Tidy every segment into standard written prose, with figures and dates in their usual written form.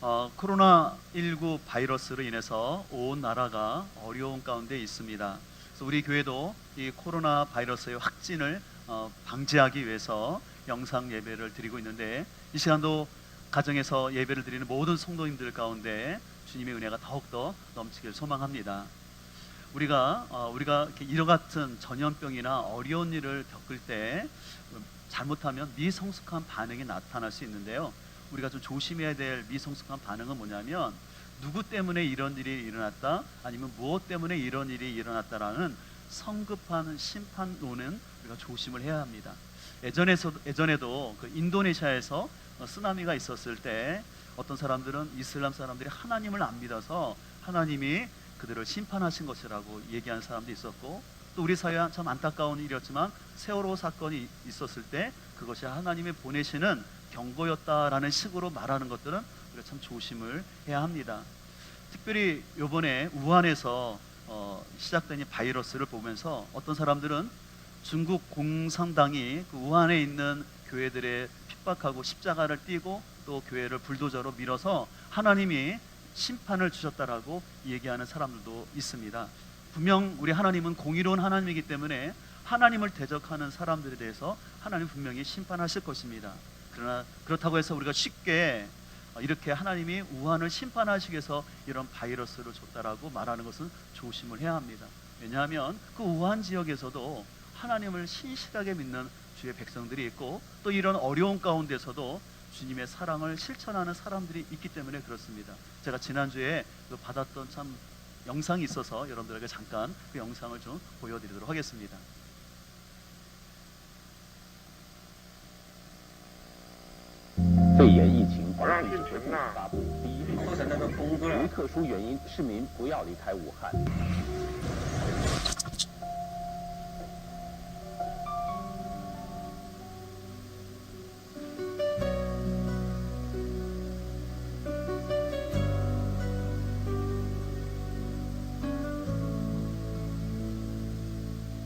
코로나19 바이러스로 인해서 온 나라가 어려운 가운데 있습니다. 그래서 우리 교회도 이 코로나 바이러스의 확진을 방지하기 위해서 영상 예배를 드리고 있는데, 이 시간도 가정에서 예배를 드리는 모든 성도님들 가운데 주님의 은혜가 더욱더 넘치길 소망합니다. 우리가 이와 같은 전염병이나 어려운 일을 겪을 때 잘못하면 미성숙한 반응이 나타날 수 있는데요, 우리가 좀 조심해야 될 미성숙한 반응은 뭐냐면, 누구 때문에 이런 일이 일어났다, 아니면 무엇 때문에 이런 일이 일어났다라는 성급한 심판론은 우리가 조심을 해야 합니다. 예전에도 그 인도네시아에서 쓰나미가 있었을 때 어떤 사람들은 이슬람 사람들이 하나님을 안 믿어서 하나님이 그들을 심판하신 것이라고 얘기하는 사람도 있었고, 또 우리 사회와 참 안타까운 일이었지만 세월호 사건이 있었을 때 그것이 하나님이 보내시는 경고였다라는 식으로 말하는 것들은 우리가 참 조심을 해야 합니다. 특별히 이번에 우한에서 시작된 이 바이러스를 보면서 어떤 사람들은 중국 공산당이 그 우한에 있는 교회들에 핍박하고 십자가를 띠고 또 교회를 불도저로 밀어서 하나님이 심판을 주셨다라고 얘기하는 사람들도 있습니다. 분명 우리 하나님은 공의로운 하나님이기 때문에 하나님을 대적하는 사람들에 대해서 하나님 분명히 심판하실 것입니다. 그러나 그렇다고 해서 우리가 쉽게 이렇게 하나님이 우한을 심판하시기 위해서 이런 바이러스를 줬다라고 말하는 것은 조심을 해야 합니다. 왜냐하면 그 우한 지역에서도 하나님을 신실하게 믿는 주의 백성들이 있고, 또 이런 어려운 가운데서도 주님의 사랑을 실천하는 사람들이 있기 때문에 그렇습니다. 제가 지난주에 받았던 참 영상이 있어서 여러분들에게 잠깐 그 영상을 좀 보여드리도록 하겠습니다. 肺炎疫情防控指挥部发布第一条指令，无特殊原因，市民不要离开武汉。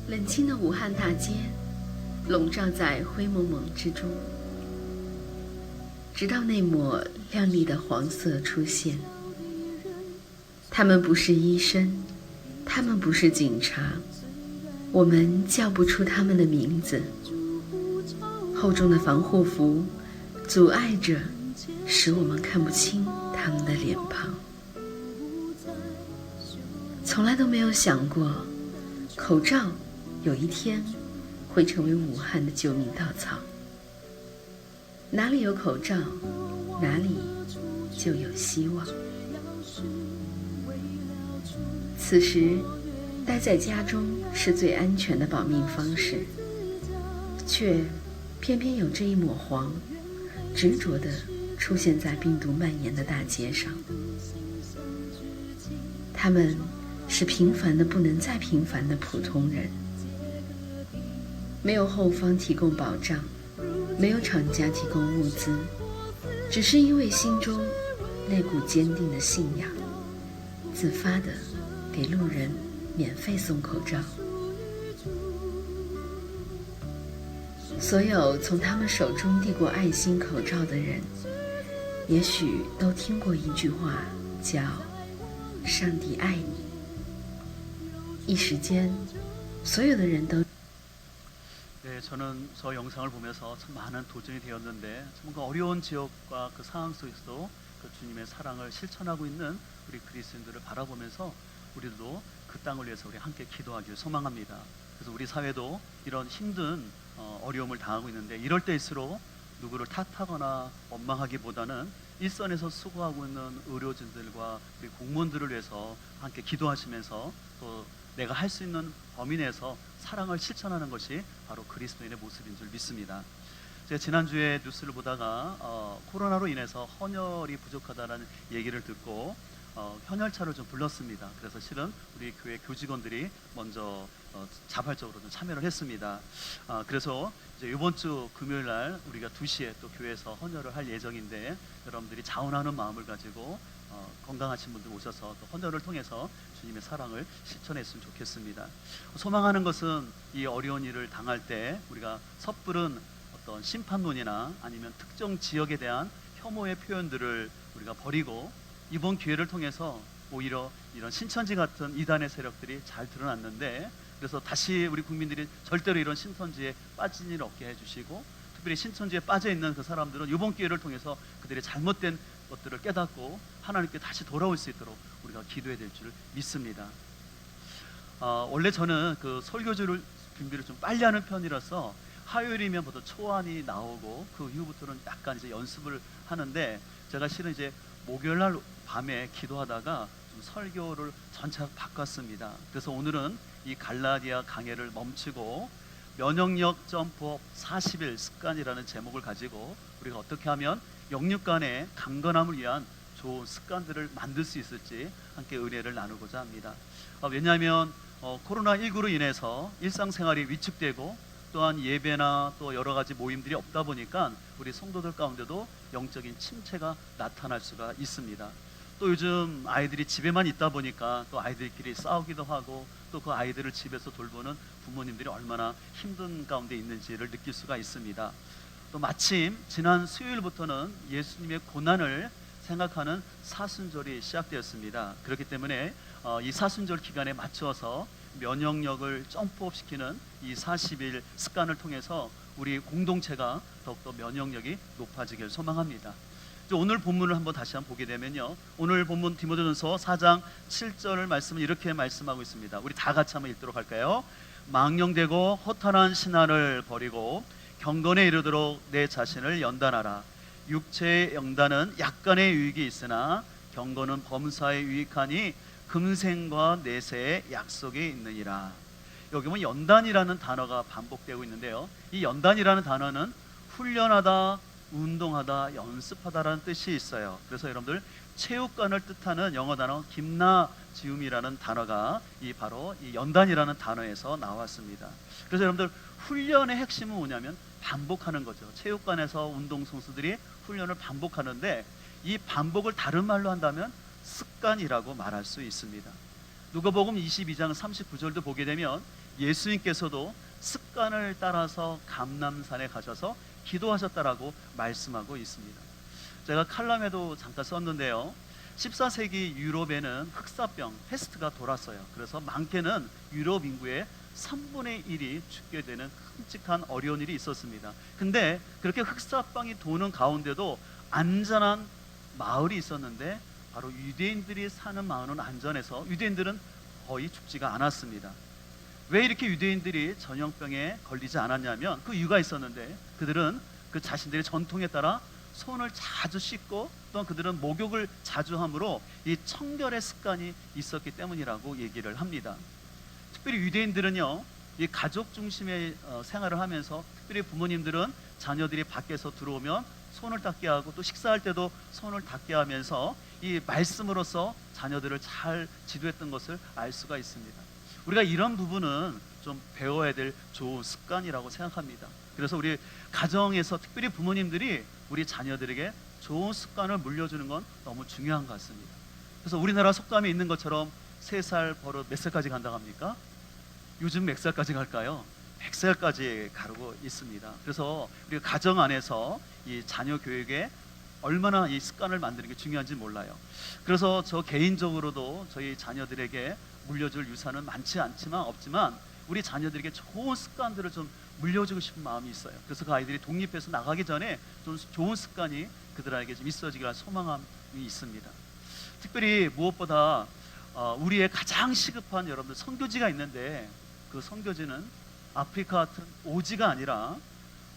冷清的武汉大街，笼罩在灰蒙蒙之中。直到那抹亮丽的黄色出现，他们不是医生，他们不是警察，我们叫不出他们的名字。厚重的防护服阻碍着，使我们看不清他们的脸庞。从来都没有想过，口罩有一天会成为武汉的救命稻草。哪里有口罩，哪里就有希望。此时，待在家中是最安全的保命方式，却偏偏有这一抹黄，执着地出现在病毒蔓延的大街上。他们是平凡的不能再平凡的普通人，没有后方提供保障，没有厂家提供物资，只是因为心中那股坚定的信仰，自发地给路人免费送口罩。所有从他们手中递过爱心口罩的人，也许都听过一句话，叫“上帝爱你”。一时间，所有的人都 네, 저는 저 영상을 보면서 참 많은 도전이 되었는데, 참 그 어려운 지역과 그 상황 속에서도 그 주님의 사랑을 실천하고 있는 우리 그리스도인들을 바라보면서 우리도 그 땅을 위해서 우리 함께 기도하기를 소망합니다. 그래서 우리 사회도 이런 힘든 어려움을 당하고 있는데, 이럴 때일수록 누구를 탓하거나 원망하기보다는 일선에서 수고하고 있는 의료진들과 우리 공무원들을 위해서 함께 기도하시면서 또 내가 할 수 있는 범위 내에서 사랑을 실천하는 것이 바로 그리스도인의 모습인 줄 믿습니다. 제가 지난주에 뉴스를 보다가 코로나로 인해서 헌혈이 부족하다는 얘기를 듣고 헌혈차를 좀 불렀습니다. 그래서 실은 우리 교회 교직원들이 먼저 자발적으로 좀 참여를 했습니다. 그래서 이제 이번 주 금요일 날 우리가 2시에 또 교회에서 헌혈을 할 예정인데, 여러분들이 자원하는 마음을 가지고 건강하신 분들 오셔서 또 헌혈을 통해서 주님의 사랑을 실천했으면 좋겠습니다. 소망하는 것은 이 어려운 일을 당할 때 우리가 섣부른 어떤 심판론이나 아니면 특정 지역에 대한 혐오의 표현들을 우리가 버리고 이번 기회를 통해서 오히려 이런 신천지 같은 이단의 세력들이 잘 드러났는데, 그래서 다시 우리 국민들이 절대로 이런 신천지에 빠진 일 없게 해주시고, 특별히 신천지에 빠져 있는 그 사람들은 이번 기회를 통해서 그들의 잘못된 것들을 깨닫고 하나님께 다시 돌아올 수 있도록 우리가 기도해야 될 줄 믿습니다. 원래 저는 그 설교주를 준비를 좀 빨리 하는 편이라서 화요일이면 보통 초안이 나오고 그 이후부터는 약간 이제 연습을 하는데, 제가 실은 이제 목요일 날 밤에 기도하다가 좀 설교를 전차 바꿨습니다. 그래서 오늘은 이 갈라디아 강해를 멈추고 면역력 점프업 40일 습관이라는 제목을 가지고 우리가 어떻게 하면 영육간의 강건함을 위한 좋은 습관들을 만들 수 있을지 함께 은혜를 나누고자 합니다. 왜냐하면 코로나19로 인해서 일상생활이 위축되고 또한 예배나 또 여러 가지 모임들이 없다 보니까 우리 성도들 가운데도 영적인 침체가 나타날 수가 있습니다. 또 요즘 아이들이 집에만 있다 보니까 또 아이들끼리 싸우기도 하고, 또 그 아이들을 집에서 돌보는 부모님들이 얼마나 힘든 가운데 있는지를 느낄 수가 있습니다. 또 마침 지난 수요일부터는 예수님의 고난을 생각하는 사순절이 시작되었습니다. 그렇기 때문에 이 사순절 기간에 맞춰서 면역력을 점프업시키는 이 40일 습관을 통해서 우리 공동체가 더욱더 면역력이 높아지길 소망합니다. 오늘 본문을 다시 한번 보게 되면요, 오늘 본문 디모데전서 4장 7절 말씀은 이렇게 말씀하고 있습니다. 우리 다 같이 한번 읽도록 할까요? 망령되고 허탄한 신화를 버리고 경건에 이르도록 내 자신을 연단하라. 육체의 연단은 약간의 유익이 있으나 경건은 범사에 유익하니 금생과 내세의 약속이 있느니라. 여기 보면 연단이라는 단어가 반복되고 있는데요, 이 연단이라는 단어는 훈련하다, 운동하다, 연습하다라는 뜻이 있어요. 그래서 여러분들 체육관을 뜻하는 영어 단어 김나지움이라는 단어가 바로 이 연단이라는 단어에서 나왔습니다. 그래서 여러분들 훈련의 핵심은 뭐냐면 반복하는 거죠. 체육관에서 운동선수들이 훈련을 반복하는데, 이 반복을 다른 말로 한다면 습관이라고 말할 수 있습니다. 누가복음 22장 39절도 보게 되면 예수님께서도 습관을 따라서 감람산에 가셔서 기도하셨다라고 말씀하고 있습니다. 제가 칼럼에도 잠깐 썼는데요, 14세기 유럽에는 흑사병, 페스트가 돌았어요. 그래서 많게는 유럽 인구의 3분의 1이 죽게 되는 끔찍한 어려운 일이 있었습니다. 근데 그렇게 흑사병이 도는 가운데도 안전한 마을이 있었는데, 바로 유대인들이 사는 마을은 안전해서 유대인들은 거의 죽지가 않았습니다. 왜 이렇게 유대인들이 전염병에 걸리지 않았냐면 그 이유가 있었는데, 그들은 그 자신들의 전통에 따라 손을 자주 씻고, 또한 그들은 목욕을 자주 함으로 이 청결의 습관이 있었기 때문이라고 얘기를 합니다. 특별히 유대인들은요, 이 가족 중심의 생활을 하면서, 특별히 부모님들은 자녀들이 밖에서 들어오면 손을 닦게 하고, 또 식사할 때도 손을 닦게 하면서 이 말씀으로써 자녀들을 잘 지도했던 것을 알 수가 있습니다. 우리가 이런 부분은 좀 배워야 될 좋은 습관이라고 생각합니다. 그래서 우리 가정에서 특별히 부모님들이 우리 자녀들에게 좋은 습관을 물려주는 건 너무 중요한 것 같습니다. 그래서 우리나라 속담에 있는 것처럼 3살 버릇 몇 살까지 간다고 합니까? 요즘 몇 살까지 갈까요? 100살까지 가르고 있습니다. 그래서 우리 가정 안에서 이 자녀 교육에 얼마나 이 습관을 만드는 게 중요한지 몰라요. 그래서 저 개인적으로도 저희 자녀들에게 물려줄 유산은 많지 않지만 없지만 우리 자녀들에게 좋은 습관들을 좀 물려주고 싶은 마음이 있어요. 그래서 그 아이들이 독립해서 나가기 전에 좀 좋은 습관이 그들에게 좀 있어지기를 소망함이 있습니다. 특별히 무엇보다 우리의 가장 시급한 여러분들 선교지가 있는데, 그 선교지는 아프리카 같은 오지가 아니라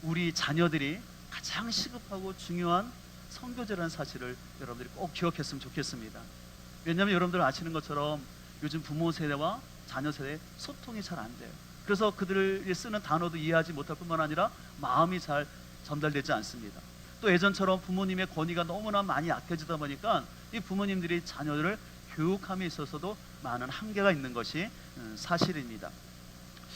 우리 자녀들이 가장 시급하고 중요한 선교지라는 사실을 여러분들이 꼭 기억했으면 좋겠습니다. 왜냐하면 여러분들 아시는 것처럼 요즘 부모 세대와 자녀 세대 소통이 잘 안 돼요. 그래서 그들이 쓰는 단어도 이해하지 못할 뿐만 아니라 마음이 잘 전달되지 않습니다. 또 예전처럼 부모님의 권위가 너무나 많이 약해지다 보니까 이 부모님들이 자녀들을 교육함에 있어서도 많은 한계가 있는 것이 사실입니다.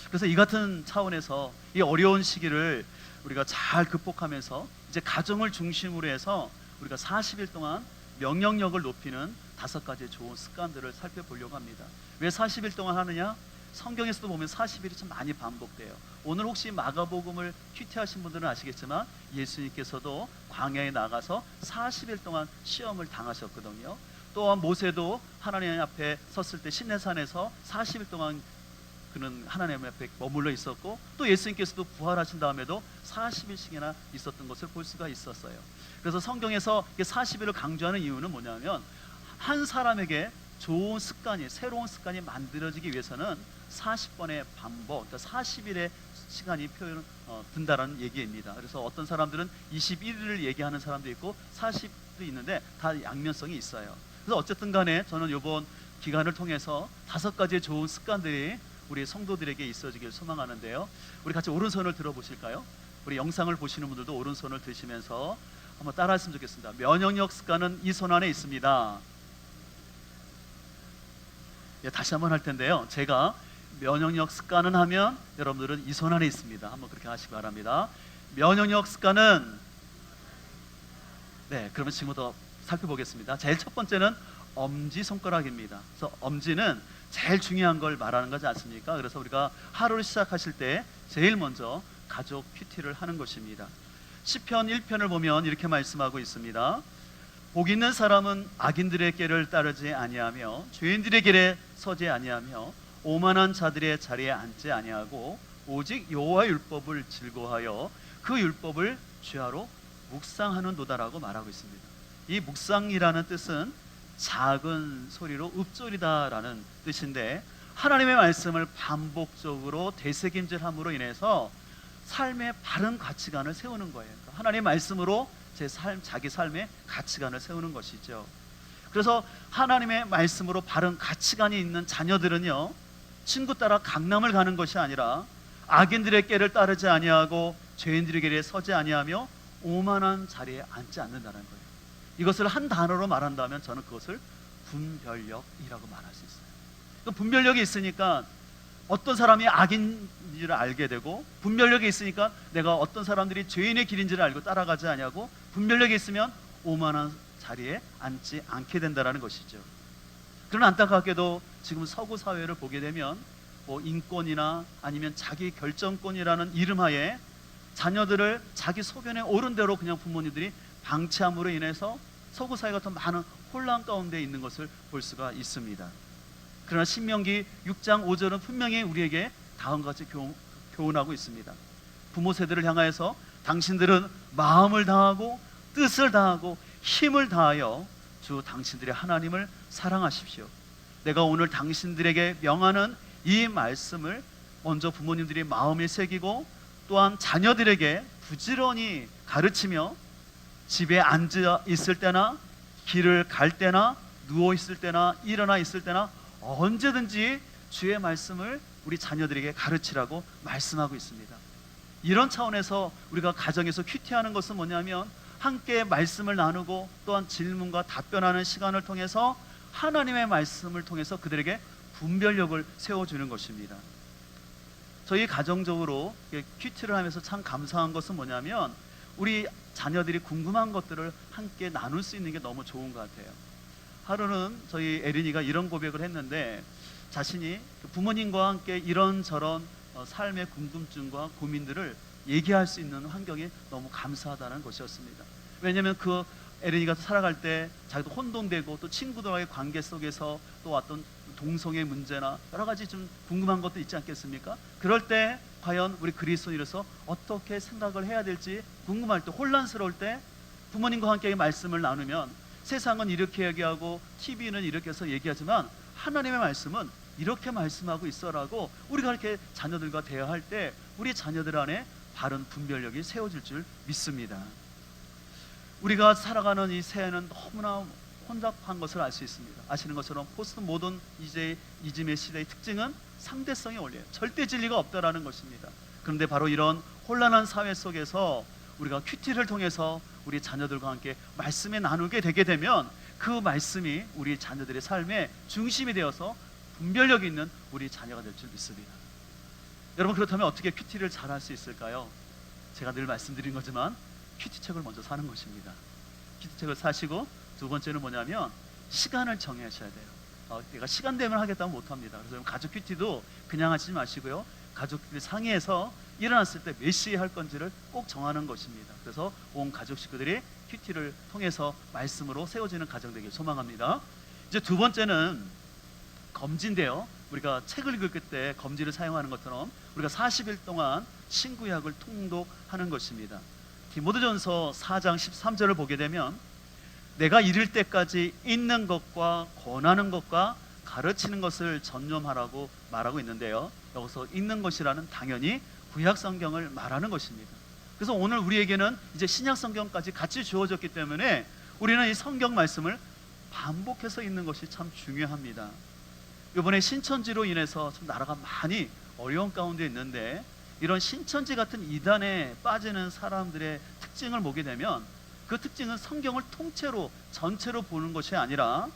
그래서 이 같은 차원에서 이 어려운 시기를 우리가 잘 극복하면서 이제 가정을 중심으로 해서 우리가 40일 동안 명령력을 높이는 5가지의 좋은 습관들을 살펴보려고 합니다. 왜 40일 동안 하느냐? 성경에서도 보면 40일이 참 많이 반복돼요. 오늘 혹시 마가복음을 큐티하신 분들은 아시겠지만 예수님께서도 광야에 나가서 40일 동안 시험을 당하셨거든요. 또한 모세도 하나님 앞에 섰을 때 시내산에서 40일 동안 그는 하나님 앞에 머물러 있었고, 또 예수님께서도 부활하신 다음에도 40일씩이나 있었던 것을 볼 수가 있었어요. 그래서 성경에서 40일을 강조하는 이유는 뭐냐면, 한 사람에게 좋은 습관이, 새로운 습관이 만들어지기 위해서는 40번의 반복, 그러니까 40일의 시간이 든다라는 얘기입니다. 그래서 어떤 사람들은 21일을 얘기하는 사람도 있고 40도 있는데 다 양면성이 있어요. 그래서 어쨌든 간에 저는 이번 기간을 통해서 5가지의 좋은 습관들이 우리 성도들에게 있어지길 소망하는데요. 우리 같이 오른손을 들어보실까요? 우리 영상을 보시는 분들도 오른손을 드시면서 한번 따라했으면 좋겠습니다. 면역력 습관은 이 손 안에 있습니다. 예, 다시 한번 할 텐데요. 제가 면역력 습관은 하면 여러분들은 이 손 안에 있습니다. 한번 그렇게 하시기 바랍니다. 면역력 습관은, 네, 그러면 지금부터 살펴보겠습니다. 제일 첫 번째는 엄지손가락입니다. 그래서 엄지는 제일 중요한 걸 말하는 거지 않습니까? 그래서 우리가 하루를 시작하실 때 제일 먼저 가족 큐티를 하는 것입니다. 시편 1편을 보면 이렇게 말씀하고 있습니다. 복 있는 사람은 악인들의 길을 따르지 아니하며 죄인들의 길에 서지 아니하며 오만한 자들의 자리에 앉지 아니하고 오직 여호와의 율법을 즐거워하여 그 율법을 주야로 묵상하는도다라고 말하고 있습니다. 이 묵상이라는 뜻은 작은 소리로 읊조리다라는 뜻인데, 하나님의 말씀을 반복적으로 되새김질함으로 인해서 삶의 바른 가치관을 세우는 거예요. 그러니까 하나님의 말씀으로 자기 삶의 가치관을 세우는 것이죠. 그래서 하나님의 말씀으로 바른 가치관이 있는 자녀들은요, 친구 따라 강남을 가는 것이 아니라 악인들의 길을 따르지 아니하고 죄인들의 길에 서지 아니하며 오만한 자리에 앉지 않는다는 거예요. 이것을 한 단어로 말한다면 저는 그것을 분별력이라고 말할 수 있어요. 분별력이 있으니까 어떤 사람이 악인지를 알게 되고, 분별력이 있으니까 내가 어떤 사람들이 죄인의 길인지를 알고 따라가지 않냐고, 분별력이 있으면 오만한 자리에 앉지 않게 된다는 것이죠. 그러나 안타깝게도 지금 서구 사회를 보게 되면 인권이나 아니면 자기 결정권이라는 이름하에 자녀들을 자기 소견에 옳은 대로 그냥 부모님들이 방치함으로 인해서 서구 사회가 더 많은 혼란 가운데 있는 것을 볼 수가 있습니다. 그러나 신명기 6장 5절은 분명히 우리에게 다음과 같이 교훈하고 있습니다. 부모 세대를 향하여서 당신들은 마음을 다하고 뜻을 다하고 힘을 다하여 주 당신들의 하나님을 사랑하십시오. 내가 오늘 당신들에게 명하는 이 말씀을 먼저 부모님들이 마음에 새기고, 또한 자녀들에게 부지런히 가르치며 집에 앉아 있을 때나 길을 갈 때나 누워 있을 때나 일어나 있을 때나 언제든지 주의 말씀을 우리 자녀들에게 가르치라고 말씀하고 있습니다. 이런 차원에서 우리가 가정에서 큐티하는 것은 뭐냐면, 함께 말씀을 나누고 또한 질문과 답변하는 시간을 통해서 하나님의 말씀을 통해서 그들에게 분별력을 세워주는 것입니다. 저희 가정적으로 큐티를 하면서 참 감사한 것은 뭐냐면, 우리 자녀들이 궁금한 것들을 함께 나눌 수 있는 게 너무 좋은 것 같아요. 하루는 저희 에린이가 이런 고백을 했는데, 자신이 부모님과 함께 이런저런 삶의 궁금증과 고민들을 얘기할 수 있는 환경이 너무 감사하다는 것이었습니다. 왜냐하면 그 에린이가 살아갈 때 자기도 혼동되고, 또 친구들과의 관계 속에서 또 어떤 동성애 문제나 여러 가지 좀 궁금한 것도 있지 않겠습니까? 그럴 때 과연 우리 그리스도인으로서 어떻게 생각을 해야 될지 궁금할 때, 혼란스러울 때 부모님과 함께 말씀을 나누면, 세상은 이렇게 얘기하고 TV는 이렇게 해서 얘기하지만 하나님의 말씀은 이렇게 말씀하고 있어라고 우리가 이렇게 자녀들과 대화할 때 우리 자녀들 안에 바른 분별력이 세워질 줄 믿습니다. 우리가 살아가는 이 새해는 너무나 혼잡한 것을 알 수 있습니다. 아시는 것처럼 포스트 모던 이즘의 시대의 특징은 상대성이 올려요. 절대 진리가 없다라는 것입니다. 그런데 바로 이런 혼란한 사회 속에서 우리가 큐티를 통해서 우리 자녀들과 함께 말씀에 나누게 되게 되면, 그 말씀이 우리 자녀들의 삶의 중심이 되어서 분별력 있는 우리 자녀가 될 줄 믿습니다. 여러분, 그렇다면 어떻게 큐티를 잘 할 수 있을까요? 제가 늘 말씀드린 거지만 큐티책을 먼저 사는 것입니다. 큐티책을 사시고, 두 번째는 뭐냐면 시간을 정하셔야 돼요. 내가 시간 되면 하겠다면 못합니다. 그래서 가족 큐티도 그냥 하시지 마시고요. 가족들이 상의해서 일어났을 때 몇 시에 할 건지를 꼭 정하는 것입니다. 그래서 온 가족 식구들이 큐티를 통해서 말씀으로 세워지는 가정 되길 소망합니다. 이제 두 번째는 검지인데요. 우리가 책을 읽을 때 검지를 사용하는 것처럼 우리가 40일 동안 신구약을 통독하는 것입니다. 디모데전서 4장 13절을 보게 되면 내가 이를 때까지 읽는 것과 권하는 것과 가르치는 것을 전념하라고 말하고 있는데요. 여기서 읽는 것이라는 당연히 구약 성경을 말하는 것입니다. 그래서 오늘 우리에게는 이제 신약 성경까지 같이 주어졌기 때문에 우리는 이 성경 말씀을 반복해서 읽는 것이 참 중요합니다. 이번에 신천지로 인해서 좀 나라가 많이 어려운 가운데 있는데 이런 신천지 같은 이단에 빠지는 사람들의 특징을 보게 되면 그 특징은 성경을 통째로 전체로 보는 것이 아니라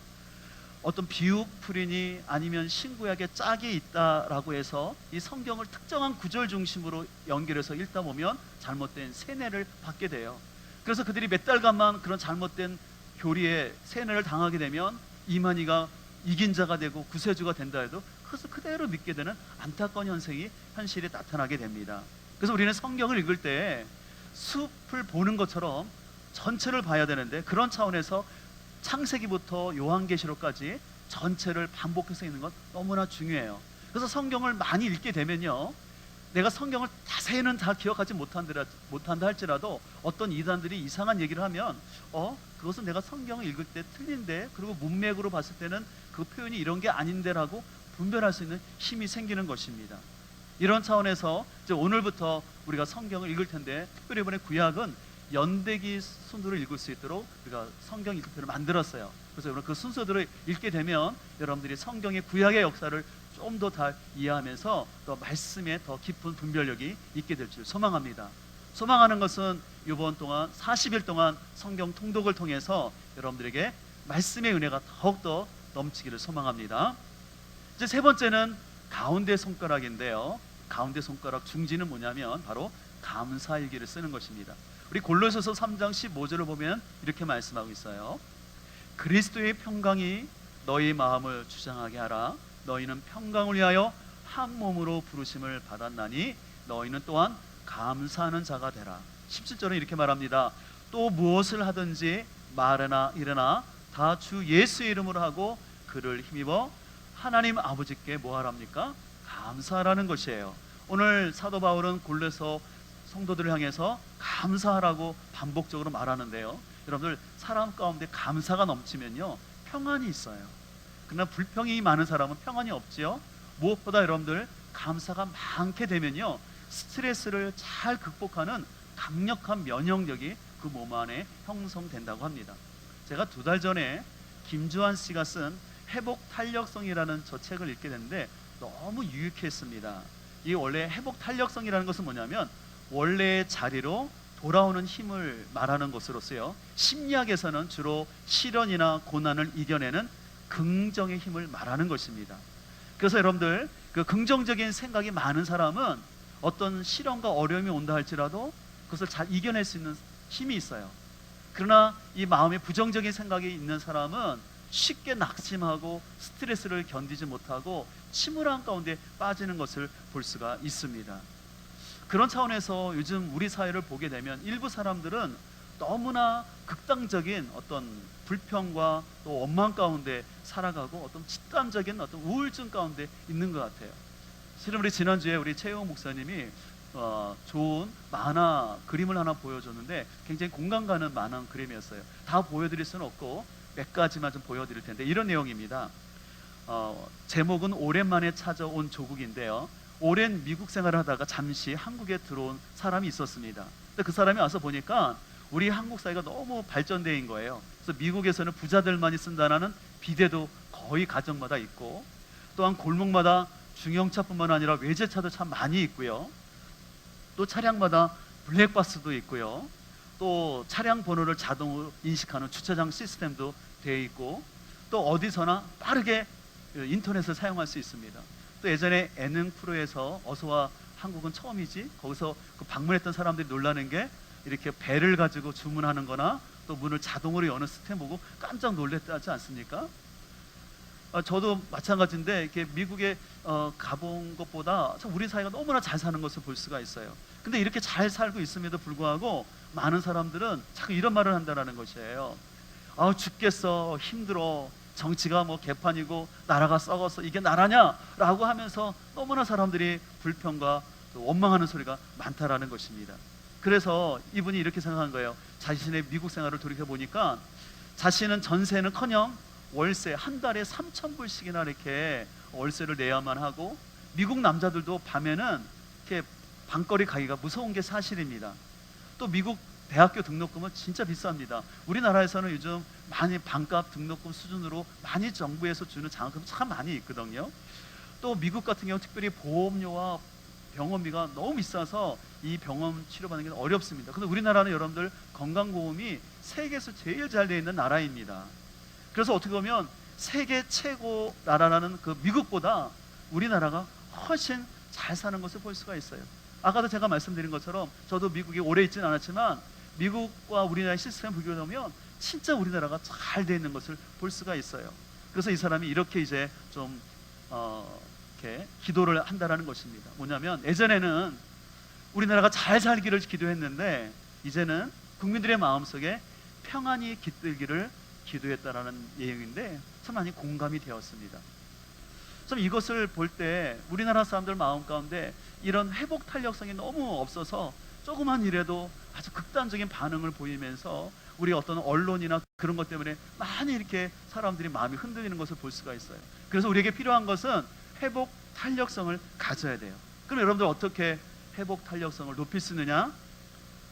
어떤 비유풀이니 아니면 신구약에 짝이 있다라고 해서 이 성경을 특정한 구절 중심으로 연결해서 읽다 보면 잘못된 세뇌를 받게 돼요. 그래서 그들이 몇 달간만 그런 잘못된 교리에 세뇌를 당하게 되면 이만희가 이긴 자가 되고 구세주가 된다 해도 그것을 그대로 믿게 되는 안타까운 현실이 나타나게 됩니다. 그래서 우리는 성경을 읽을 때 숲을 보는 것처럼 전체를 봐야 되는데 그런 차원에서 창세기부터 요한계시록까지 전체를 반복해서 읽는 건 너무나 중요해요. 그래서 성경을 많이 읽게 되면요, 내가 성경을 자세히는 다 기억하지 못한다 할지라도 어떤 이단들이 이상한 얘기를 하면 그것은 내가 성경을 읽을 때 틀린데, 그리고 문맥으로 봤을 때는 그 표현이 이런 게 아닌데라고 분별할 수 있는 힘이 생기는 것입니다. 이런 차원에서 이제 오늘부터 우리가 성경을 읽을 텐데, 특별히 이번에 구약은 연대기 순서로 읽을 수 있도록 우리가 성경 읽기표를 만들었어요. 그래서 여러분 그 순서대로 읽게 되면 여러분들이 성경의 구약의 역사를 좀 더 잘 이해하면서 또 말씀에 더 깊은 분별력이 있게 될 줄 소망합니다. 소망하는 것은 이번 동안 40일 동안 성경 통독을 통해서 여러분들에게 말씀의 은혜가 더욱더 넘치기를 소망합니다. 이제 세 번째는 가운데 손가락인데요, 가운데 손가락 중지는 뭐냐면 바로 감사일기를 쓰는 것입니다. 우리 골로새서 3장 15절을 보면 이렇게 말씀하고 있어요. 그리스도의 평강이 너희 마음을 주장하게 하라. 너희는 평강을 위하여 한 몸으로 부르심을 받았나니 너희는 또한 감사하는 자가 되라. 17절은 이렇게 말합니다. 또 무엇을 하든지 말이나 일이나 다 주 예수의 이름으로 하고 그를 힘입어 하나님 아버지께 뭐 하랍니까? 감사하라는 것이에요. 오늘 사도 바울은 골로새 성도들을 향해서 감사하라고 반복적으로 말하는데요, 여러분들 사람 가운데 감사가 넘치면요 평안이 있어요. 그러나 불평이 많은 사람은 평안이 없지요. 무엇보다 여러분들 감사가 많게 되면요 스트레스를 잘 극복하는 강력한 면역력이 그 몸 안에 형성된다고 합니다. 제가 2달 전에 김주환 씨가 쓴 회복 탄력성이라는 저 책을 읽게 됐는데 너무 유익했습니다. 이 원래 회복 탄력성이라는 것은 뭐냐면 원래의 자리로 돌아오는 힘을 말하는 것으로서요, 심리학에서는 주로 시련이나 고난을 이겨내는 긍정의 힘을 말하는 것입니다. 그래서 여러분들 그 긍정적인 생각이 많은 사람은 어떤 시련과 어려움이 온다 할지라도 그것을 잘 이겨낼 수 있는 힘이 있어요. 그러나 이 마음에 부정적인 생각이 있는 사람은 쉽게 낙심하고 스트레스를 견디지 못하고 침울한 가운데 빠지는 것을 볼 수가 있습니다. 그런 차원에서 요즘 우리 사회를 보게 되면 일부 사람들은 너무나 극단적인 어떤 불평과 또 원망 가운데 살아가고 어떤 직감적인 어떤 우울증 가운데 있는 것 같아요. 실은 우리 지난주에 우리 최영호 목사님이 좋은 만화 그림을 하나 보여줬는데 굉장히 공감 가는 만화 그림이었어요. 다 보여드릴 수는 없고 몇 가지만 좀 보여드릴 텐데 이런 내용입니다. 제목은 오랜만에 찾아온 조국인데요, 오랜 미국 생활을 하다가 잠시 한국에 들어온 사람이 있었습니다. 근데 그 사람이 와서 보니까 우리 한국 사회가 너무 발전된 거예요. 그래서 미국에서는 부자들만이 쓴다는 비대도 거의 가정마다 있고, 또한 골목마다 중형차뿐만 아니라 외제차도 참 많이 있고요, 또 차량마다 블랙박스도 있고요, 또 차량 번호를 자동으로 인식하는 주차장 시스템도 되어 있고, 또 어디서나 빠르게 인터넷을 사용할 수 있습니다. 또 예전에 예능 프로에서 어서와 한국은 처음이지, 거기서 그 방문했던 사람들이 놀라는 게 이렇게 배를 가지고 주문하는 거나 또 문을 자동으로 여는 시스템 보고 깜짝 놀랐다지 않습니까? 저도 마찬가지인데 이렇게 미국에 가본 것보다 참 우리 사회가 너무나 잘 사는 것을 볼 수가 있어요. 근데 이렇게 잘 살고 있음에도 불구하고 많은 사람들은 자꾸 이런 말을 한다는 것이에요. 죽겠어, 힘들어, 정치가 뭐 개판이고 나라가 썩었어, 이게 나라냐라고 하면서 너무나 사람들이 불평과 원망하는 소리가 많다라는 것입니다. 그래서 이분이 이렇게 생각한 거예요. 자신의 미국 생활을 돌이켜 보니까 자신은 전세는커녕 월세 한 달에 3,000불씩이나 이렇게 월세를 내야만 하고, 미국 남자들도 밤에는 이렇게 밤거리 가기가 무서운 게 사실입니다. 또 미국 대학교 등록금은 진짜 비쌉니다. 우리나라에서는 요즘 많이 반값 등록금 수준으로 많이 정부에서 주는 장학금이 참 많이 있거든요. 또 미국 같은 경우 특별히 보험료와 병원비가 너무 비싸서 이 병원 치료받는 게 어렵습니다. 근데 우리나라는 여러분들 건강보험이 세계에서 제일 잘 되어 있는 나라입니다. 그래서 어떻게 보면 세계 최고 나라라는 그 미국보다 우리나라가 훨씬 잘 사는 것을 볼 수가 있어요. 아까도 제가 말씀드린 것처럼 저도 미국에 오래 있지는 않았지만 미국과 우리나라의 시스템을 비교하면 진짜 우리나라가 잘 되어 있는 것을 볼 수가 있어요. 그래서 이 사람이 이렇게 이제 좀 이렇게 기도를 한다라는 것입니다. 뭐냐면 예전에는 우리나라가 잘 살기를 기도했는데 이제는 국민들의 마음속에 평안이 깃들기를 기도했다라는 내용인데 참 많이 공감이 되었습니다. 참 이것을 볼 때 우리나라 사람들 마음 가운데 이런 회복 탄력성이 너무 없어서 조그만 일에도 아주 극단적인 반응을 보이면서 우리 어떤 언론이나 그런 것 때문에 많이 이렇게 사람들이 마음이 흔들리는 것을 볼 수가 있어요. 그래서 우리에게 필요한 것은 회복 탄력성을 가져야 돼요. 그럼 여러분들 어떻게 회복 탄력성을 높일 수 있느냐?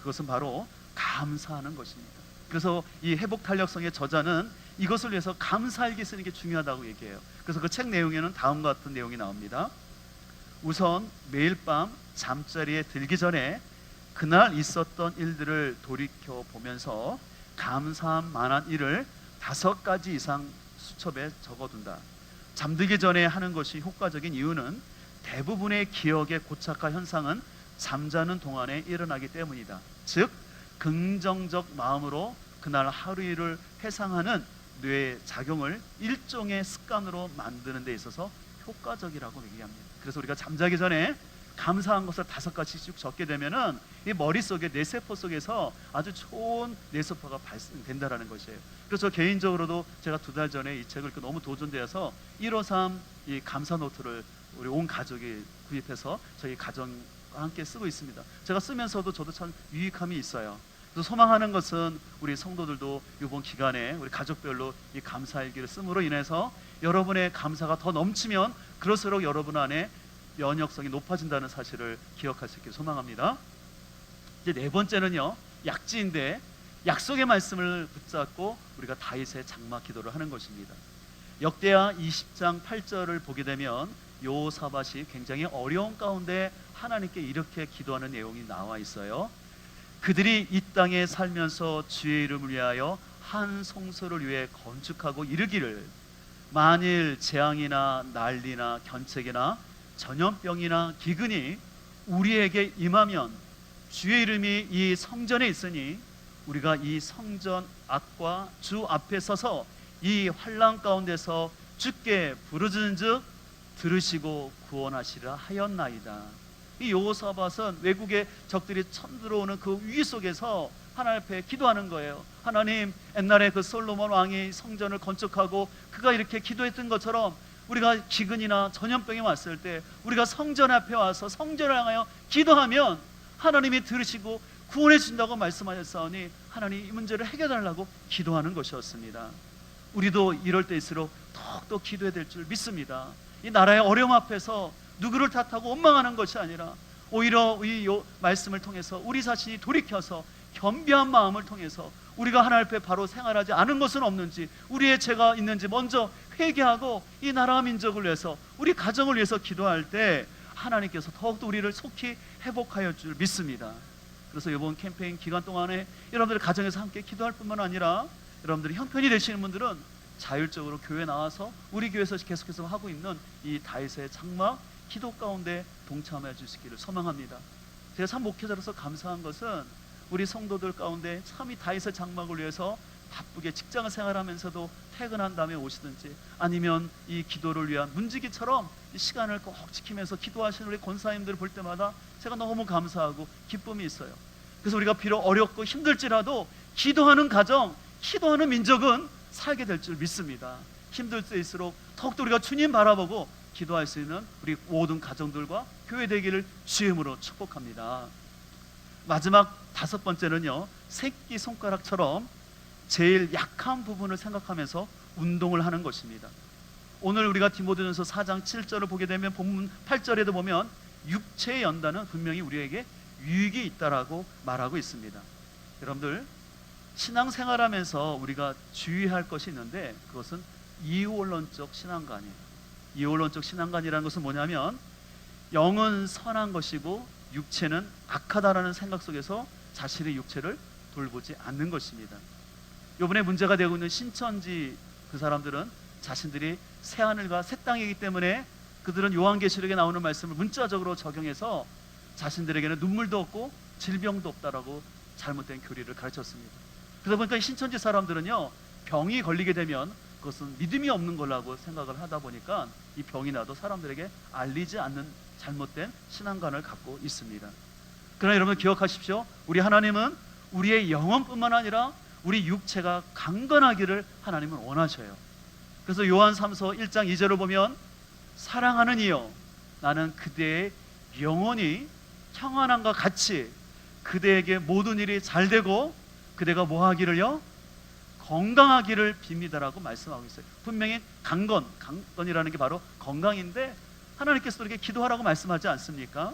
그것은 바로 감사하는 것입니다. 그래서 이 회복 탄력성의 저자는 이것을 위해서 감사일기 쓰는 게 중요하다고 얘기해요. 그래서 그 책 내용에는 다음과 같은 내용이 나옵니다. 우선 매일 밤 잠자리에 들기 전에 그날 있었던 일들을 돌이켜 보면서 감사할 만한 일을 5가지 이상 수첩에 적어둔다. 잠들기 전에 하는 것이 효과적인 이유는 대부분의 기억의 고착화 현상은 잠자는 동안에 일어나기 때문이다. 즉 긍정적 마음으로 그날 하루 일을 회상하는 뇌의 작용을 일종의 습관으로 만드는 데 있어서 효과적이라고 얘기합니다. 그래서 우리가 잠자기 전에 감사한 것을 5가지씩 적게 되면은 이 머릿속에 뇌세포 속에서 아주 좋은 뇌세포가 발생된다라는 것이에요. 그래서 개인적으로도 제가 2달 전에 이 책을 너무 도전되어서 153 이 감사 노트를 우리 온 가족이 구입해서 저희 가정과 함께 쓰고 있습니다. 제가 쓰면서도 저도 참 유익함이 있어요. 그래서 소망하는 것은 우리 성도들도 이번 기간에 우리 가족별로 이 감사일기를 씀으로 인해서 여러분의 감사가 더 넘치면 그럴수록 여러분 안에 면역성이 높아진다는 사실을 기억할 수 있길 소망합니다. 이제 4번째는요, 약지인데 약속의 말씀을 붙잡고 우리가 다윗의 장막 기도를 하는 것입니다. 역대하 20장 8절을 보게 되면 여호사밧이 굉장히 어려운 가운데 하나님께 이렇게 기도하는 내용이 나와 있어요. 그들이 이 땅에 살면서 주의 이름을 위하여 한 성소를 위해 건축하고 이르기를, 만일 재앙이나 난리나 견책이나 전염병이나 기근이 우리에게 임하면 주의 이름이 이 성전에 있으니 우리가 이 성전 앞과 주 앞에 서서 이 환난 가운데서 주께 부르짖은즉 들으시고 구원하시리라 하였나이다. 이 여호사밧은 외국의 적들이 쳐들어오는 그 위기 속에서 하나님 앞에 기도하는 거예요. 하나님, 옛날에 그 솔로몬 왕이 성전을 건축하고 그가 이렇게 기도했던 것처럼 우리가 기근이나 전염병이 왔을 때 우리가 성전 앞에 와서 성전을 향하여 기도하면 하나님이 들으시고 구원해 준다고 말씀하셨사오니 하나님 이 문제를 해결하려고 기도하는 것이었습니다. 우리도 이럴 때일수록 더욱더 기도해야 될 줄 믿습니다. 이 나라의 어려움 앞에서 누구를 탓하고 원망하는 것이 아니라 오히려 이 말씀을 통해서 우리 자신이 돌이켜서 겸비한 마음을 통해서 우리가 하나님 앞에 바로 생활하지 않은 것은 없는지, 우리의 죄가 있는지 먼저 회개하고 이 나라와 민족을 위해서, 우리 가정을 위해서 기도할 때 하나님께서 더욱더 우리를 속히 회복하여 줄 믿습니다. 그래서 이번 캠페인 기간 동안에 여러분들 가정에서 함께 기도할 뿐만 아니라 여러분들이 형편이 되시는 분들은 자율적으로 교회 나와서 우리 교회에서 계속해서 하고 있는 이 다윗의 장막 기도 가운데 동참해 주시기를 소망합니다. 제가 참 목회자로서 감사한 것은 우리 성도들 가운데 참 이 다윗의 장막을 위해서 바쁘게 직장 생활하면서도 퇴근한 다음에 오시든지, 아니면 이 기도를 위한 문지기처럼 이 시간을 꼭 지키면서 기도하시는 우리 권사님들을 볼 때마다 제가 너무 감사하고 기쁨이 있어요. 그래서 우리가 비록 어렵고 힘들지라도 기도하는 가정, 기도하는 민족은 살게 될 줄 믿습니다. 힘들 때일수록 더욱더 우리가 주님 바라보고 기도할 수 있는 우리 모든 가정들과 교회 되기를 주임으로 축복합니다. 마지막 5번째는요, 새끼손가락처럼 제일 약한 부분을 생각하면서 운동을 하는 것입니다. 오늘 우리가 디모데전서 4장 7절을 보게 되면 본문 8절에도 보면 육체의 연단은 분명히 우리에게 유익이 있다라고 말하고 있습니다. 여러분들, 신앙생활하면서 우리가 주의할 것이 있는데 그것은 이원론적 신앙관이에요. 이원론적 신앙관이라는 것은 뭐냐면 영은 선한 것이고 육체는 악하다라는 생각 속에서 자신의 육체를 돌보지 않는 것입니다. 이번에 문제가 되고 있는 신천지 그 사람들은 자신들이 새하늘과 새 땅이기 때문에 그들은 요한계시록에 나오는 말씀을 문자적으로 적용해서 자신들에게는 눈물도 없고 질병도 없다라고 잘못된 교리를 가르쳤습니다. 그러다 보니까 이 신천지 사람들은요, 병이 걸리게 되면 그것은 믿음이 없는 거라고 생각을 하다 보니까 이 병이 나도 사람들에게 알리지 않는 잘못된 신앙관을 갖고 있습니다. 그러나 여러분 기억하십시오. 우리 하나님은 우리의 영혼뿐만 아니라 우리 육체가 강건하기를 하나님은 원하셔요. 그래서 요한 3서 1장 2절을 보면 사랑하는 이여, 나는 그대의 영혼이 평안함과 같이 그대에게 모든 일이 잘 되고 그대가 뭐 하기를요? 건강하기를 빕니다라고 말씀하고 있어요. 분명히 강건이라는 게 바로 건강인데 하나님께서 이렇게 기도하라고 말씀하지 않습니까?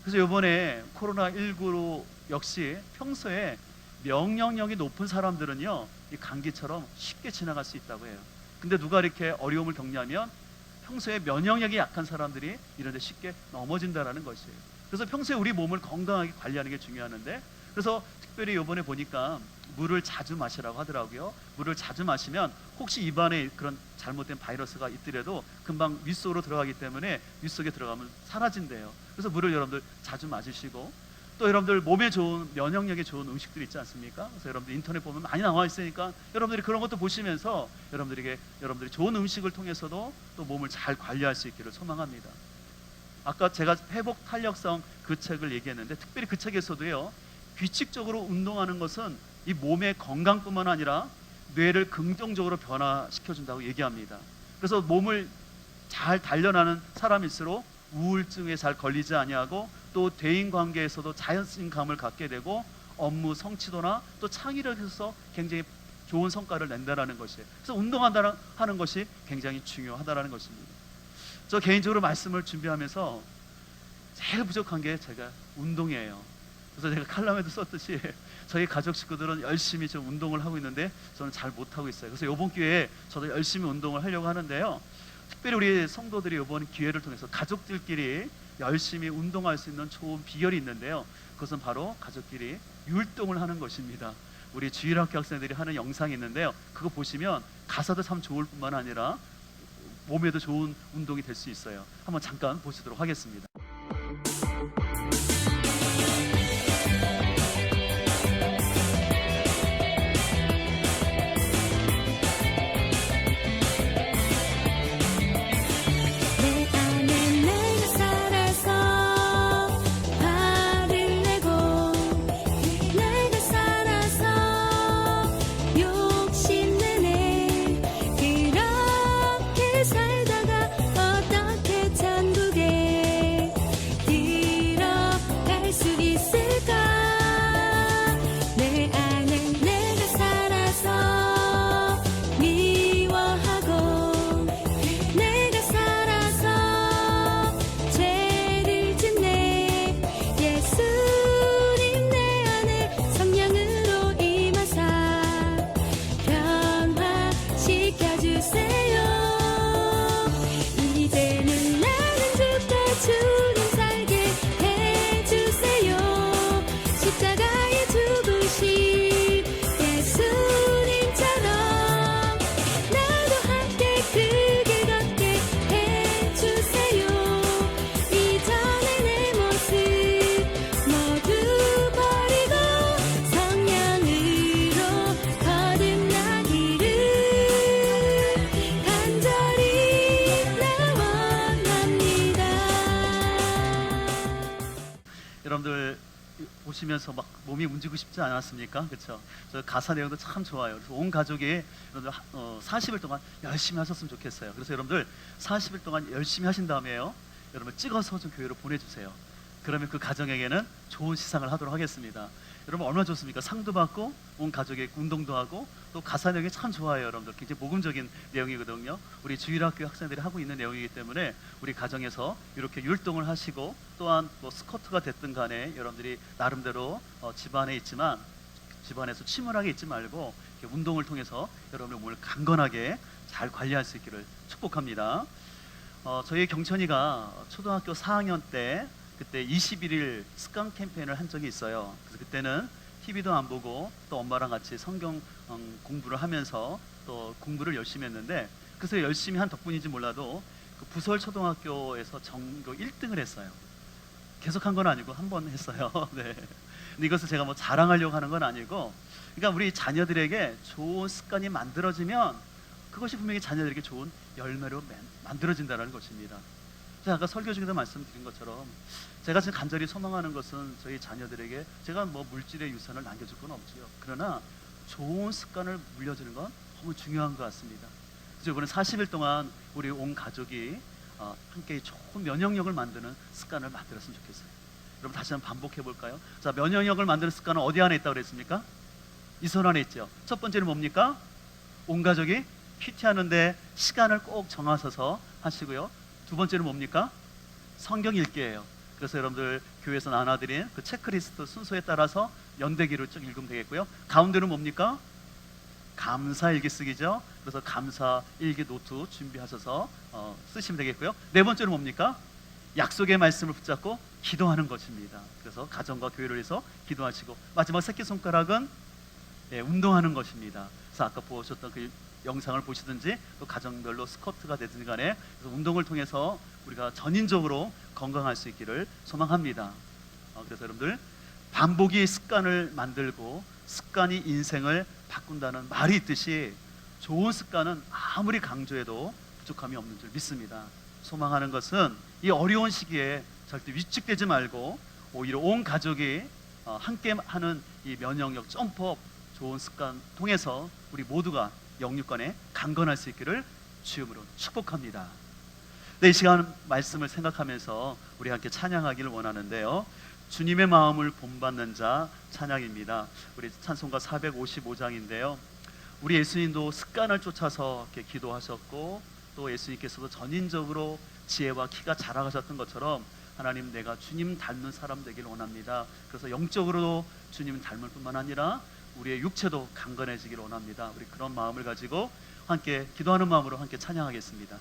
그래서 이번에 코로나19로 역시 평소에 명령력이 높은 사람들은요, 이 감기처럼 쉽게 지나갈 수 있다고 해요. 근데 누가 이렇게 어려움을 겪냐면 평소에 면역력이 약한 사람들이 이런 데 쉽게 넘어진다라는 것이에요. 그래서 평소에 우리 몸을 건강하게 관리하는 게 중요하는데, 그래서 특별히 이번에 보니까 물을 자주 마시라고 하더라고요. 물을 자주 마시면 혹시 입안에 그런 잘못된 바이러스가 있더라도 금방 윗속으로 들어가기 때문에 윗속에 들어가면 사라진대요. 그래서 물을 여러분들 자주 마시시고, 또 여러분들 몸에 좋은, 면역력에 좋은 음식들 있지 않습니까? 그래서 여러분들 인터넷 보면 많이 나와 있으니까 여러분들이 그런 것도 보시면서 여러분들이 좋은 음식을 통해서도 또 몸을 잘 관리할 수 있기를 소망합니다. 아까 제가 회복 탄력성 그 책을 얘기했는데, 특별히 그 책에서도요, 규칙적으로 운동하는 것은 이 몸의 건강뿐만 아니라 뇌를 긍정적으로 변화시켜준다고 얘기합니다. 그래서 몸을 잘 단련하는 사람일수록 우울증에 잘 걸리지 아니하고 또 대인관계에서도 자연스러운 감을 갖게 되고 업무 성취도나 또 창의력에서 굉장히 좋은 성과를 낸다는 것이에요. 그래서 운동하는 것이 굉장히 중요하다는 것입니다. 저 개인적으로 말씀을 준비하면서 제일 부족한 게 제가 운동이에요. 그래서 제가 칼럼에도 썼듯이 저희 가족 식구들은 열심히 좀 운동을 하고 있는데 저는 잘 못하고 있어요. 그래서 이번 기회에 저도 열심히 운동을 하려고 하는데요, 특별히 우리 성도들이 이번 기회를 통해서 가족들끼리 열심히 운동할 수 있는 좋은 비결이 있는데요, 그것은 바로 가족끼리 율동을 하는 것입니다. 우리 주일학교 학생들이 하는 영상이 있는데요, 그거 보시면 가사도 참 좋을 뿐만 아니라 몸에도 좋은 운동이 될 수 있어요. 한번 잠깐 보시도록 하겠습니다. 내 안에 내가 살아서 화를 내고 내가 살아서 욕심내네. 그렇게 살다가 어떻게 천국에 들으면서 막 몸이 움직이고 싶지 않았습니까? 그렇죠? 저 가사 내용도 참 좋아요. 그래서 온 가족이 여러분들 40일 동안 열심히 하셨으면 좋겠어요. 그래서 여러분들 40일 동안 열심히 하신 다음에요, 여러분 찍어서 좀 교회로 보내주세요. 그러면 그 가정에게는 좋은 시상을 하도록 하겠습니다. 여러분 얼마나 좋습니까? 상도 받고 온 가족의 운동도 하고 또 가사 내용이 참 좋아요. 여러분들 굉장히 모금적인 내용이거든요. 우리 주일학교 학생들이 하고 있는 내용이기 때문에 우리 가정에서 이렇게 율동을 하시고, 또한 뭐 스쿼트가 됐든 간에 여러분들이 나름대로 집안에 있지만 집안에서 침울하게 있지 말고 이렇게 운동을 통해서 여러분의 몸을 강건하게 잘 관리할 수 있기를 축복합니다. 저희 경천이가 초등학교 4학년 때 그때 21일 습관 캠페인을 한 적이 있어요. 그래서 그때는 TV도 안 보고 또 엄마랑 같이 성경 공부를 하면서 또 공부를 열심히 했는데, 그래서 열심히 한 덕분인지 몰라도 그 부설 초등학교에서 전교 1등을 했어요. 계속 한 건 아니고 한 번 했어요. 네. 근데 이것을 제가 뭐 자랑하려고 하는 건 아니고, 그러니까 우리 자녀들에게 좋은 습관이 만들어지면 그것이 분명히 자녀들에게 좋은 열매로 만들어진다는 것입니다. 제가 아까 설교 중에도 말씀드린 것처럼 제가 지금 간절히 소망하는 것은 저희 자녀들에게 제가 뭐 물질의 유산을 남겨줄 건 없지요. 그러나 좋은 습관을 물려주는 건 너무 중요한 것 같습니다. 그래서 이번에 40일 동안 우리 온 가족이 함께 좋은 면역력을 만드는 습관을 만들었으면 좋겠어요. 여러분 다시 한번 반복해 볼까요? 자, 면역력을 만드는 습관은 어디 안에 있다고 그랬습니까? 이 손 안에 있죠. 첫 번째는 뭡니까? 온 가족이 PT 하는데 시간을 꼭 정하셔서 하시고요. 두 번째는 뭡니까? 성경 읽기예요. 그래서 여러분들 교회에서 나눠드린 그 체크리스트 순서에 따라서 연대기로 쭉 읽으면 되겠고요. 가운데는 뭡니까? 감사 일기 쓰기죠. 그래서 감사 일기 노트 준비하셔서 쓰시면 되겠고요. 네 번째는 뭡니까? 약속의 말씀을 붙잡고 기도하는 것입니다. 그래서 가정과 교회를 위해서 기도하시고, 마지막 새끼손가락은 운동하는 것입니다. 그래서 아까 보셨던 그 영상을 보시든지 또 가정별로 스쿼트가 되든 간에 그래서 운동을 통해서 우리가 전인적으로 건강할 수 있기를 소망합니다. 그래서 여러분들 반복이 습관을 만들고 습관이 인생을 바꾼다는 말이 있듯이 좋은 습관은 아무리 강조해도 부족함이 없는 줄 믿습니다. 소망하는 것은 이 어려운 시기에 절대 위축되지 말고 오히려 온 가족이 함께 하는 이 면역력 점프업 좋은 습관 통해서 우리 모두가 영육간에 강건할 수 있기를 주님으로 축복합니다. 네, 이 시간 말씀을 생각하면서 우리 함께 찬양하기를 원하는데요. 주님의 마음을 본받는 자 찬양입니다. 우리 찬송가 455장인데요. 우리 예수님도 습관을 쫓아서 이렇게 기도하셨고, 또 예수님께서도 전인적으로 지혜와 키가 자라가셨던 것처럼 하나님, 내가 주님 닮는 사람 되기를 원합니다. 그래서 영적으로도 주님 닮을 뿐만 아니라 우리의 육체도 강건해지기를 원합니다. 우리 그런 마음을 가지고 함께 기도하는 마음으로 함께 찬양하겠습니다.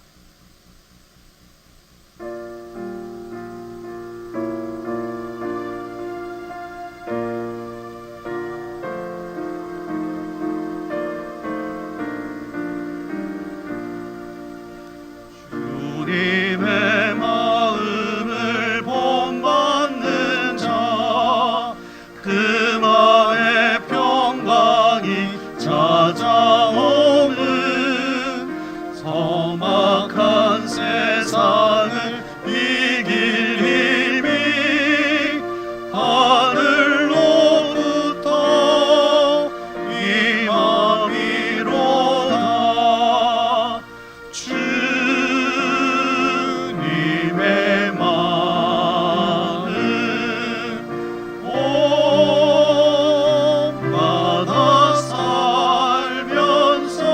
주님의 마음을 본받는 자, 그 마음의 평강이 찾아오는 험악한 세상을 이길 힘이 하늘로부터 임함이로다. 주님의 마음 온마다 살면서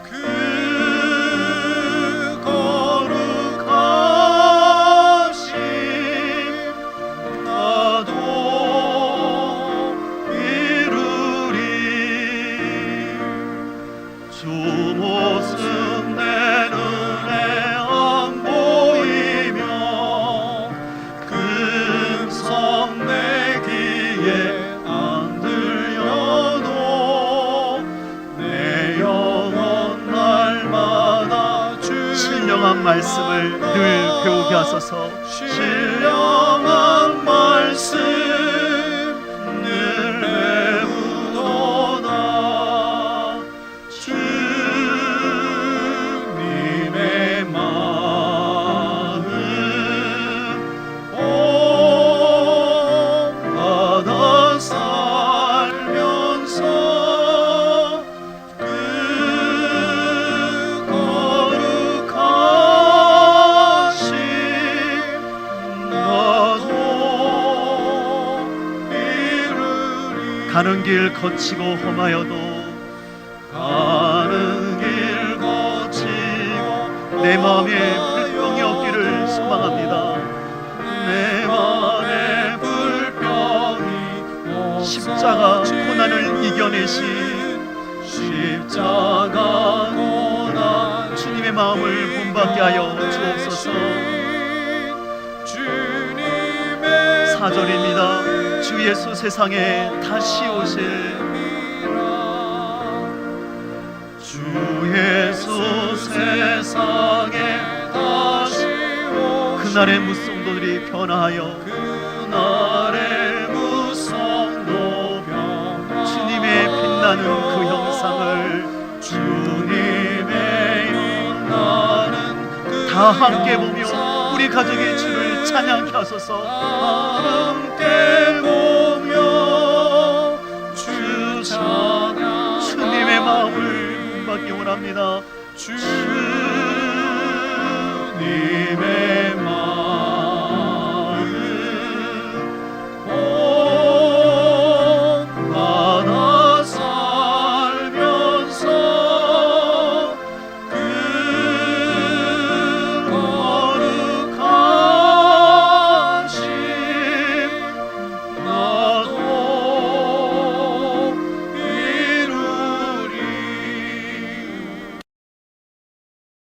그 거룩하심 나도 이루리. 주 모습 내 눈에 안 보이며 금성 내 귀에 안 들려도 내 영혼 날마다 신령한 말씀을 늘 배우게 하소서. 신령한 말씀 늘 배우도다. 주님의 마음 가는 길 거치고 험하여도 가는 길 거치고 내 마음에 불평이 없기를 소망합니다. 내 마음에 불평이 십자가 고난을 이겨내신 십자가 고난 주님의 마음을 본받게 하여 주옵소서. 4절입니다. 주 예수 세상에 다시 오실 주 예수 세상에 다시 오실 그날의 무성도들이 변화하여 그날의 무성도 변화 주님의 빛나는 그 형상을 주님의 빛나는 다 함께 보며 우리 가족의 주를 찬양케 하소서. 함께